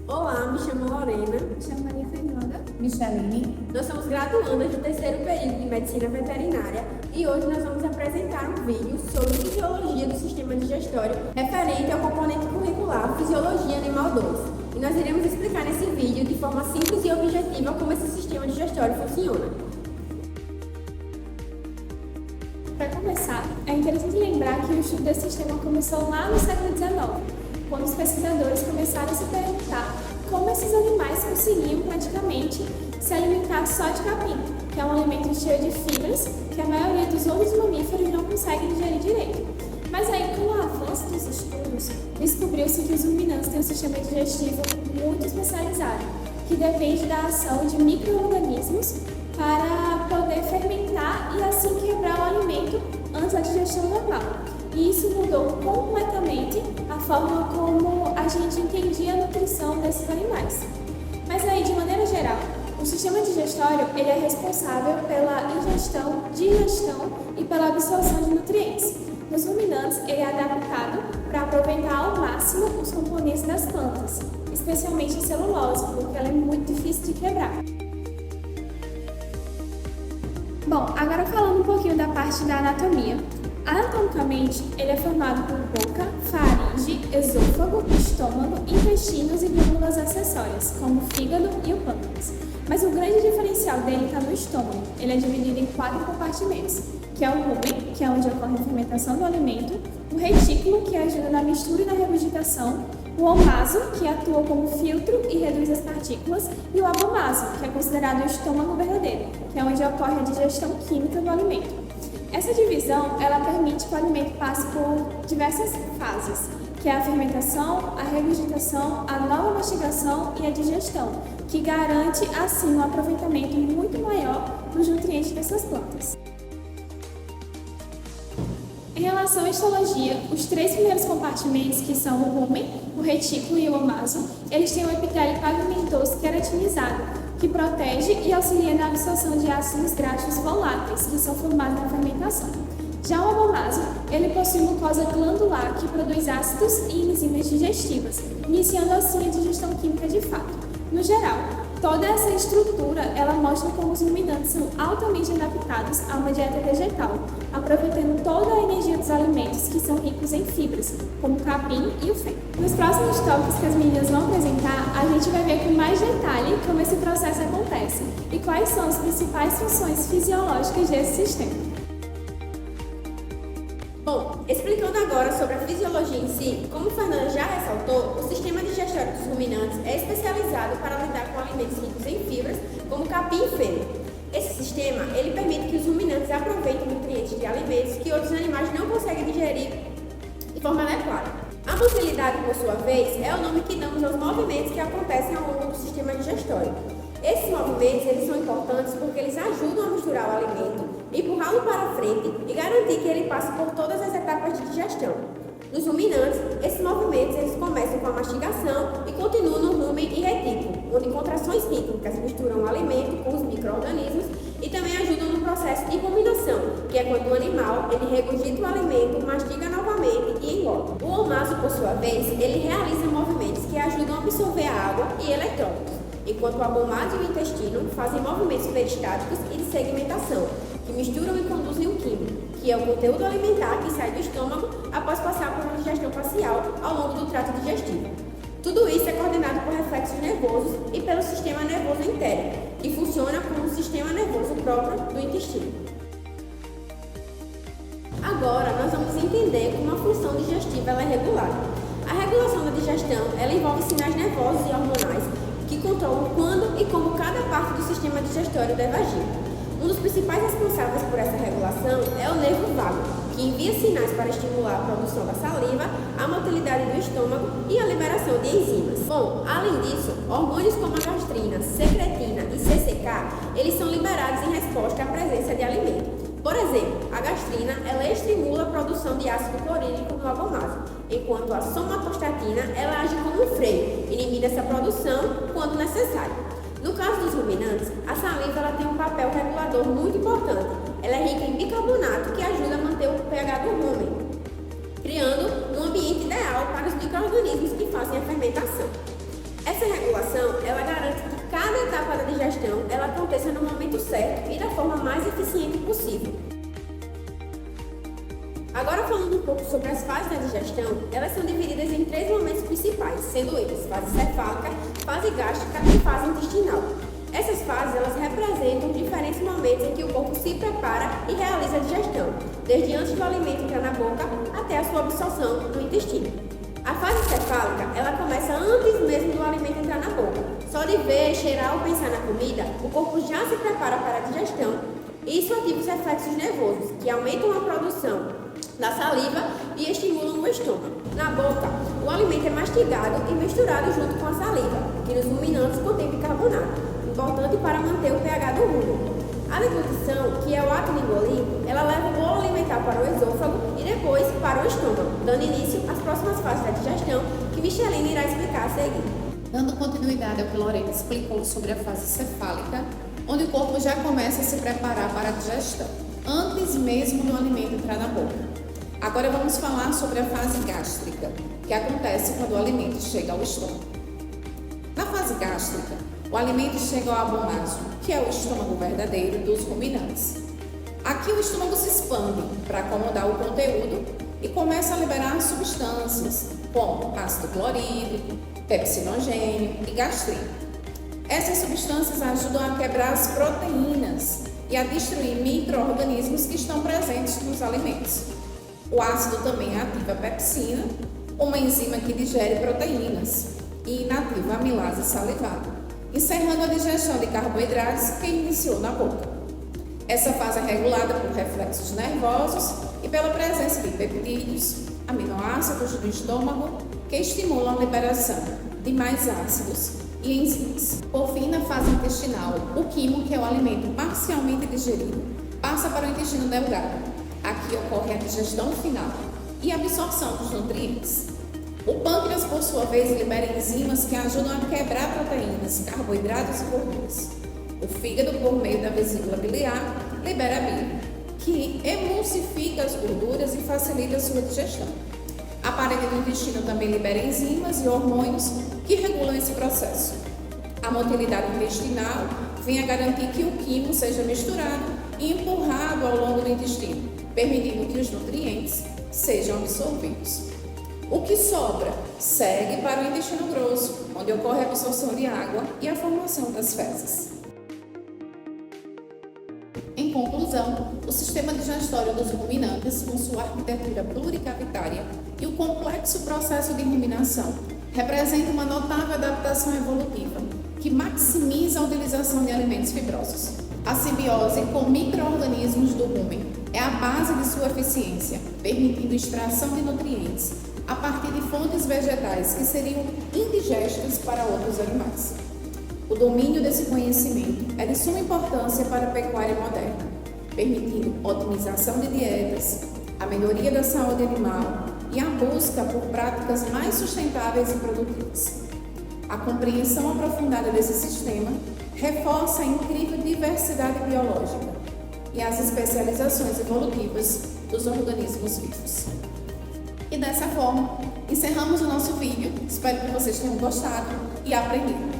Olá, me chamo Lorena. Me chamo Maria Fernanda. Micheline. Nós somos graduandas do terceiro período de Medicina Veterinária e hoje nós vamos apresentar um vídeo sobre fisiologia do sistema digestório referente ao componente curricular Fisiologia Animal 2. E nós iremos explicar nesse vídeo de forma simples e objetiva como esse sistema digestório funciona. Para começar, é interessante lembrar que o estudo desse sistema começou lá no século XIX, quando os pesquisadores começaram a se perguntar como esses animais conseguiam praticamente se alimentar só de capim, que é um alimento cheio de fibras que a maioria dos outros mamíferos não consegue digerir direito. Mas aí, com o avanço dos estudos, descobriu-se que os ruminantes têm um sistema digestivo muito especializado, que depende da ação de micro-organismos para poder fermentar e assim quebrar o alimento antes da digestão normal. E isso mudou completamente a forma como a gente entendia a nutrição desses animais. Mas aí, de maneira geral, o sistema digestório ele é responsável pela ingestão, digestão e pela absorção de nutrientes. Nos ruminantes, ele é adaptado para aproveitar ao máximo os componentes das plantas, especialmente a celulose, porque ela é muito difícil de quebrar. Bom, agora falando um pouquinho da parte da anatomia. Anatomicamente, ele é formado por boca, faringe, esôfago, estômago, intestinos e glândulas acessórias, como o fígado e o pâncreas. Mas o grande diferencial dele está no estômago. Ele é dividido em 4 compartimentos, que é o rumen, que é onde ocorre a fermentação do alimento, o retículo, que ajuda na mistura e na regurgitação, o omaso, que atua como filtro e reduz as partículas, e o abomaso, que é considerado o estômago verdadeiro, que é onde ocorre a digestão química do alimento. Essa divisão, ela permite que o alimento passe por diversas fases, que é a fermentação, a regurgitação, a nova mastigação e a digestão, que garante, assim, um aproveitamento muito maior dos nutrientes dessas plantas. Em relação à histologia, os 3 primeiros compartimentos, que são o rumen, o retículo e o omaso, eles têm um epitélio pavimentoso queratinizado, que protege e auxilia na absorção de ácidos graxos voláteis, que são formados na fermentação. Já o abomaso, ele possui mucosa glandular que produz ácidos e enzimas digestivas, iniciando assim a digestão química de fato. No geral, toda essa estrutura, ela mostra como os ruminantes são altamente adaptados a uma dieta vegetal, aproveitando toda a energia dos alimentos que são ricos em fibras, como o capim e o feno. Nos próximos tópicos que as meninas vão apresentar, a gente vai ver com mais detalhe como esse processo acontece e quais são as principais funções fisiológicas desse sistema. Bom, explicando agora sobre a fisiologia em si, como Fernanda já ressaltou, o sistema digestório dos ruminantes é especializado para lidar com alimentos ricos em fibras, como capim e feno. Esse sistema, ele permite que os ruminantes aproveitem nutrientes de alimentos que outros animais não conseguem digerir de forma adequada. A motilidade, por sua vez, é o nome que damos aos movimentos que acontecem ao longo do sistema digestório. Esses movimentos eles são importantes porque eles ajudam a misturar o alimento, empurrá-lo para frente e garantir que ele passe por todas as etapas de digestão. Nos ruminantes, esses movimentos eles começam com a mastigação e continuam no rumen e retículo, onde contrações rítmicas misturam o alimento com os micro-organismos e também ajudam no processo de ruminação, que é quando o animal ele regurgita o alimento, mastiga novamente e engole. O omaso, por sua vez, ele realiza movimentos que ajudam a absorver a água e eletrólitos, enquanto o abomaso e o intestino fazem movimentos peristáticos e de segmentação, que misturam e conduzem o quimo, que é o conteúdo alimentar que sai do estômago após passar por uma digestão facial ao longo do trato digestivo. Tudo isso é coordenado por reflexos nervosos e pelo sistema nervoso entérico, que funciona como um sistema nervoso próprio do intestino. Agora, nós vamos entender como a função digestiva ela é regulada. A regulação da digestão ela envolve sinais nervosos e hormonais que controlam quando e como cada parte do sistema digestório deve agir. Um dos principais responsáveis por essa regulação é o nervo vago, que envia sinais para estimular a produção da saliva, a motilidade do estômago e a liberação de enzimas. Bom, além disso, hormônios como a gastrina, secretina e CCK, eles são liberados em resposta à presença de alimento. Por exemplo, a gastrina ela estimula a produção de ácido clorídrico no abomaso, enquanto a somatostatina ela age como um freio, inibindo essa produção quando necessário. No caso dos ruminantes, a saliva ela tem um papel regulador muito importante. Ela é rica em bicarbonato que ajuda a manter o pH do rumen, criando um ambiente ideal para os micro-organismos que fazem a fermentação. Essa Essa regulação, ela garante que cada etapa da digestão ela aconteça no momento certo e da forma mais eficiente possível. Agora falando um pouco sobre as fases da digestão, elas são divididas em 3 momentos principais, sendo eles fase cefálica, fase gástrica e fase intestinal. Essas fases elas representam diferentes momentos em que o corpo se prepara e realiza a digestão, desde antes do alimento entrar na boca até a sua absorção no intestino. A fase cefálica ela começa antes mesmo do alimento entrar na boca. Só de ver, cheirar ou pensar na comida, o corpo já se prepara para a digestão e isso ativa os reflexos nervosos, que aumentam a produção da saliva e estimulam o estômago. Na boca, o alimento é mastigado e misturado junto com a saliva, que nos ruminantes contém bicarbonato, importante para manter o pH do rumen. A deglutição, que é o ato de engolir, ela leva o bolo alimentar para o esôfago e depois para o estômago, dando início às próximas fases da digestão, que Micheline irá explicar a seguir. Dando continuidade ao que Lorena explicou sobre a fase cefálica, onde o corpo já começa a se preparar para a digestão, antes mesmo do alimento entrar na boca. Agora vamos falar sobre a fase gástrica, que acontece quando o alimento chega ao estômago. Na fase gástrica, o alimento chega ao abomasum, que é o estômago verdadeiro dos ruminantes. Aqui o estômago se expande para acomodar o conteúdo e começa a liberar substâncias como ácido clorídrico, pepsinogênio e gastrina. Essas substâncias ajudam a quebrar as proteínas e a destruir micro-organismos que estão presentes nos alimentos. O ácido também ativa a pepsina, uma enzima que digere proteínas, e inativa a amilase salivada, encerrando a digestão de carboidratos que iniciou na boca. Essa fase é regulada por reflexos nervosos e pela presença de peptídeos, aminoácidos do estômago, que estimulam a liberação de mais ácidos e enzimas. Por fim, na fase intestinal, o quimo, que é o alimento parcialmente digerido, passa para o intestino delgado. Aqui ocorre a digestão final e a absorção dos nutrientes. O pâncreas, por sua vez, libera enzimas que ajudam a quebrar proteínas, carboidratos e gorduras. O fígado, por meio da vesícula biliar, libera a bile, que emulsifica as gorduras e facilita a sua digestão. A parede do intestino também libera enzimas e hormônios que regulam esse processo. A motilidade intestinal vem a garantir que o quimo seja misturado e empurrado ao longo do intestino, permitindo que os nutrientes sejam absorvidos. O que sobra segue para o intestino grosso, onde ocorre a absorção de água e a formação das fezes. Em conclusão, o sistema digestório dos ruminantes, com sua arquitetura pluricavitária e o complexo processo de ruminação, representa uma notável adaptação evolutiva que maximiza a utilização de alimentos fibrosos. A simbiose com micro-organismos do rumen é a base de sua eficiência, permitindo extração de nutrientes a partir de fontes vegetais que seriam indigestas para outros animais. O domínio desse conhecimento é de suma importância para a pecuária moderna, permitindo otimização de dietas, a melhoria da saúde animal e a busca por práticas mais sustentáveis e produtivas. A compreensão aprofundada desse sistema reforça a incrível diversidade biológica e as especializações evolutivas dos organismos vivos. E dessa forma, encerramos o nosso vídeo. Espero que vocês tenham gostado e aprendido.